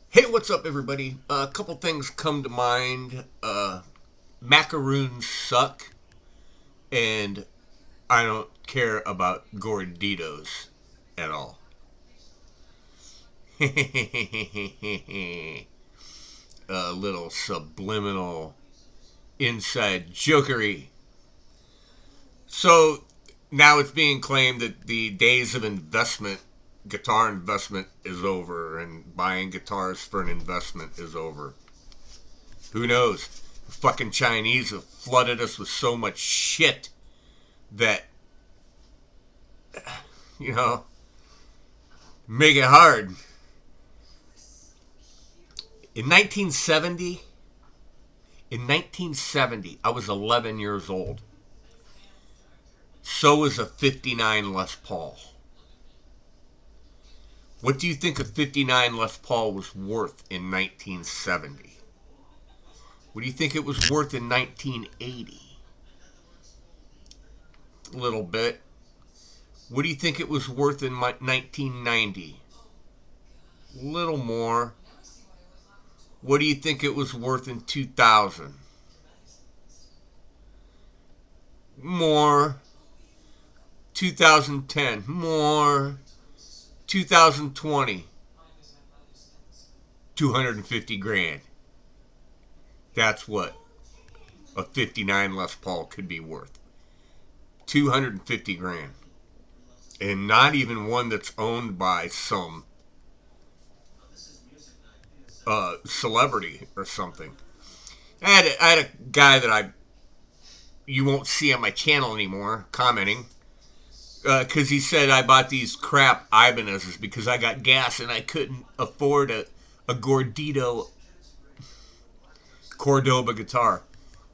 Hey, what's up, everybody? A couple things come to mind. Macaroons suck, and I don't care about Gorditos at all. A little subliminal inside jokery. So now it's being claimed that the days of guitar investment, is over, and buying guitars for an investment is over. Who knows? The fucking Chinese have flooded us with so much shit that, you know, make it hard. In 1970, I was 11 years old. So was a 59 Les Paul. What do you think a 59 Les Paul was worth in 1970? What do you think it was worth in 1980? A little bit. What do you think it was worth in 1990? A little more. What do you think it was worth in 2000? More. 2010. More. 2020. 250 grand. That's what a 59 Les Paul could be worth. 250 grand. And not even one that's owned by some celebrity or something. I had a guy that you won't see on my channel anymore commenting because he said I bought these crap Ibanez's because I got gas and I couldn't afford a Gordito Cordoba guitar.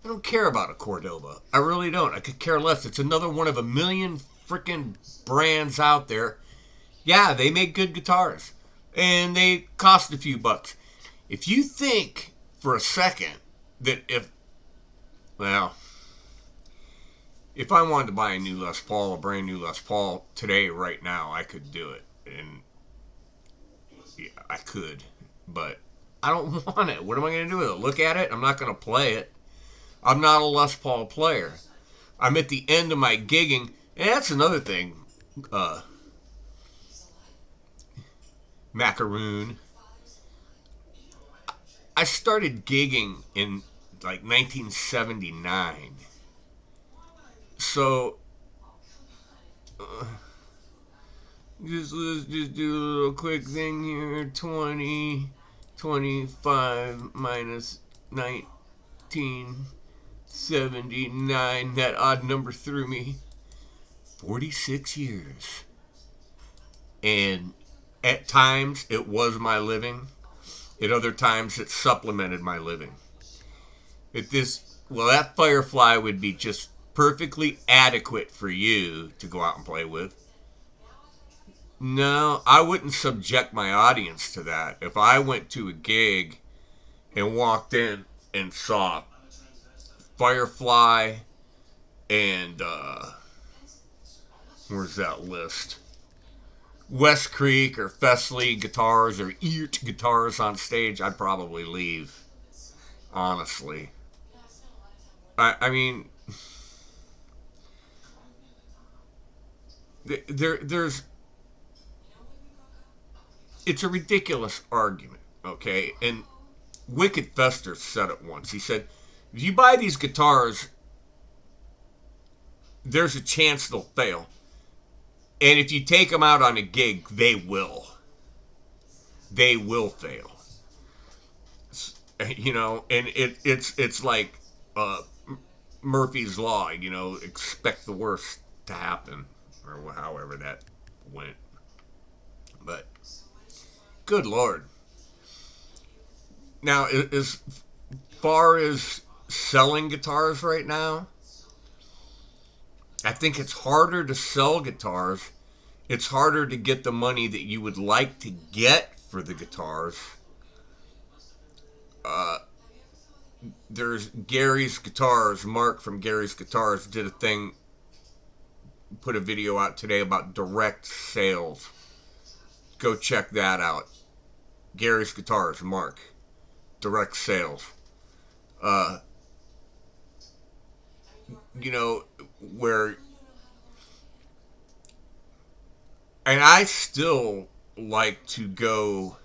I don't care about a Cordoba. I really don't. I could care less. It's another one of a million freaking brands out there. Yeah, they make good guitars. And they cost a few bucks. If you think for a second that well, if I wanted to buy a new Les Paul, a brand new Les Paul today, right now, I could do it. And yeah, I could. But I don't want it. What am I going to do with it? Look at it? I'm not going to play it. I'm not a Les Paul player. I'm at the end of my gigging. And that's another thing. Macaroon. I started gigging in like 1979. So let's just do a little quick thing here. 20, 25 minus 1979. That odd number threw me. 46 years. And at times it was my living. At other times it supplemented my living. That Firefly would be just perfectly adequate for you to go out and play with. No, I wouldn't subject my audience to that. If I went to a gig and walked in and saw Firefly and where's that list? West Creek or Fesley guitars or Eert guitars on stage, I'd probably leave. Honestly, I mean, there's it's a ridiculous argument, okay? And Wicked Fester said it once. He said, if you buy these guitars, there's a chance they'll fail. And if you take them out on a gig, they will. They will fail. You know, and it's like Murphy's Law, you know, expect the worst to happen, or however that went. But, good Lord. Now, as far as selling guitars right now, I think it's harder to sell guitars. It's harder to get the money that you would like to get for the guitars. Uh, there's Gary's Guitars. Mark from Gary's Guitars did a thing, put a video out today about direct sales. Go check that out. Gary's Guitars, Mark. Direct sales. Uh, you know, where, and I still like to go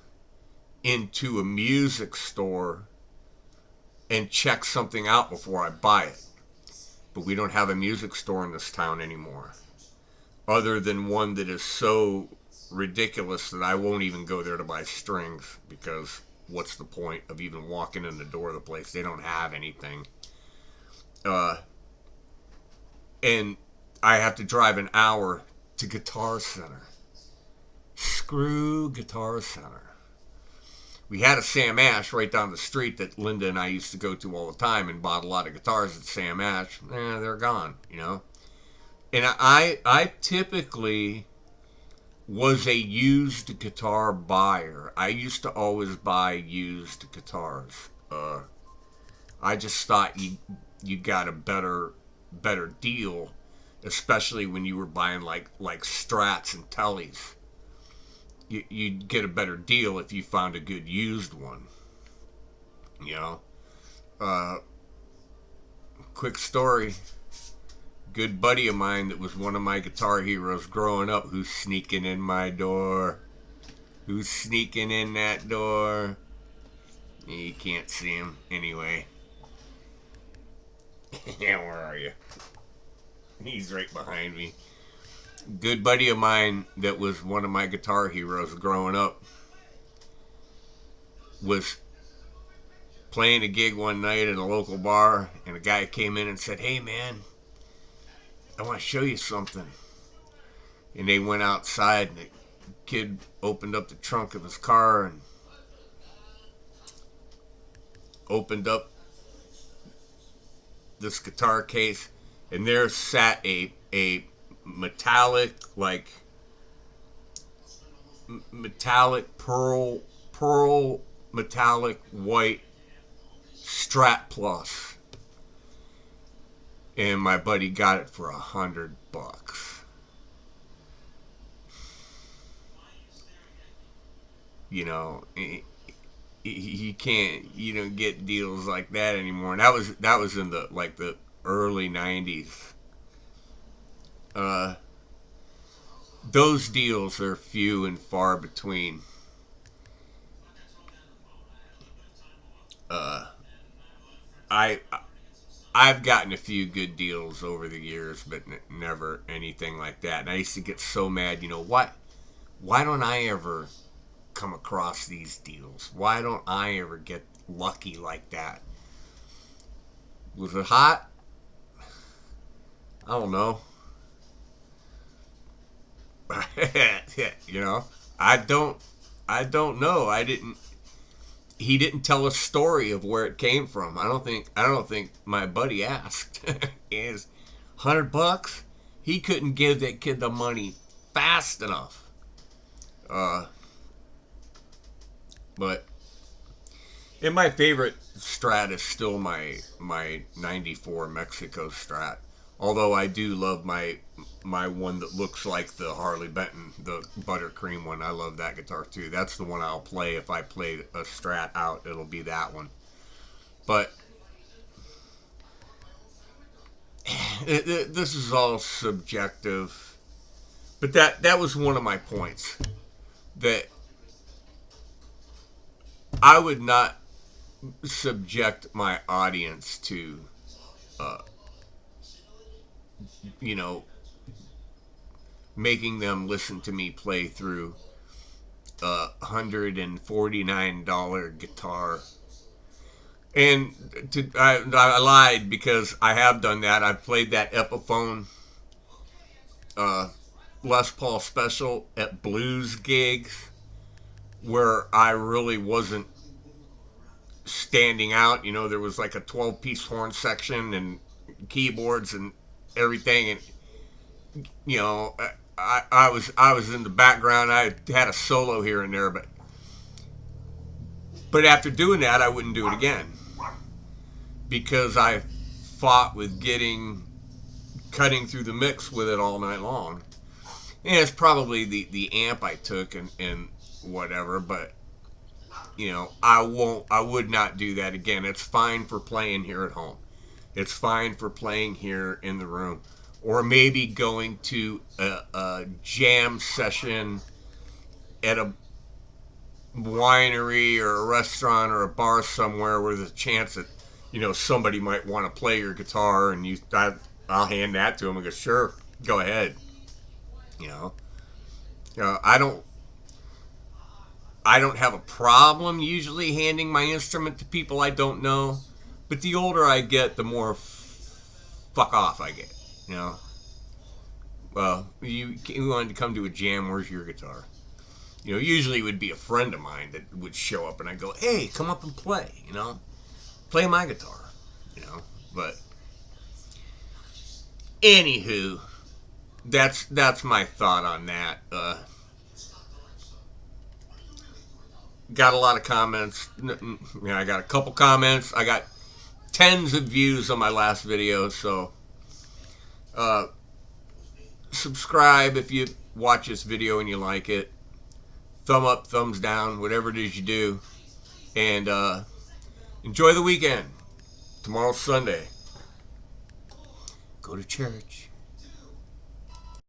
into a music store and check something out before I buy it. But we don't have a music store in this town anymore, other than one that is so ridiculous that I won't even go there to buy strings, because what's the point of even walking in the door of the place? They don't have anything. Uh, and I have to drive an hour to Guitar Center. Screw Guitar Center. We had a Sam Ash right down the street that Linda and I used to go to all the time and bought a lot of guitars at Sam Ash. They're gone, you know. And I typically was a used guitar buyer. I used to always buy used guitars. I just thought you got a better deal, especially when you were buying like Strats and Tellys. You'd get a better deal if you found a good used one. You know. Quick story. Good buddy of mine that was one of my guitar heroes growing up, who's sneaking in my door. Who's sneaking in that door? You can't see him anyway. Yeah, where are you? He's right behind me. Good buddy of mine that was one of my guitar heroes growing up was playing a gig one night at a local bar, and a guy came in and said, "Hey man, I want to show you something." And they went outside, and the kid opened up the trunk of his car and opened up this guitar case, and there sat a metallic, like metallic pearl metallic white Strat Plus, and my buddy got it for $100. You know, you can't, you don't get deals like that anymore. And that was in the early '90s. Uh, those deals are few and far between. Uh, I I've gotten a few good deals over the years, but never anything like that. And I used to get so mad. You know what? Why don't I ever come across these deals? Why don't I ever get lucky like that? Was it hot? I don't know. You know, I don't know. I didn't. He didn't tell a story of where it came from. I don't think my buddy asked. Is $100? He couldn't give that kid the money fast enough. Uh, but and my favorite Strat is still my '94 Mexico Strat. Although I do love my one that looks like the Harley Benton, the buttercream one. I love that guitar too. That's the one I'll play if I play a Strat out. It'll be that one. But this is all subjective. But that was one of my points, that I would not subject my audience to, uh, you know, making them listen to me play through a $149 guitar. And I lied, because I have done that. I've played that Epiphone uh, Les Paul Special at blues gigs where I really wasn't standing out. You know, there was like a 12-piece horn section and keyboards and everything, and you know, I was in the background. I had a solo here and there, but after doing that, I wouldn't do it again, because I fought with cutting through the mix with it all night long. And it's probably the amp I took and whatever, but I would not do that again. It's fine for playing here at home. It's fine for playing here in the room. Or maybe going to a jam session at a winery or a restaurant or a bar somewhere where there's a chance that, somebody might want to play your guitar, and I'll hand that to them and go, sure, go ahead. You know, I don't have a problem usually handing my instrument to people I don't know, but the older I get, the more fuck off I get. You know, well, you wanted to come to a jam. Where's your guitar? Usually it would be a friend of mine that would show up, and I'd go, hey, come up and play. Play my guitar. But anywho, that's my thought on that. Got a lot of comments. I got a couple comments. I got tens of views on my last video. So subscribe if you watch this video and you like it. Thumb up, thumbs down, whatever it is you do. And enjoy the weekend. Tomorrow's Sunday. Go to church.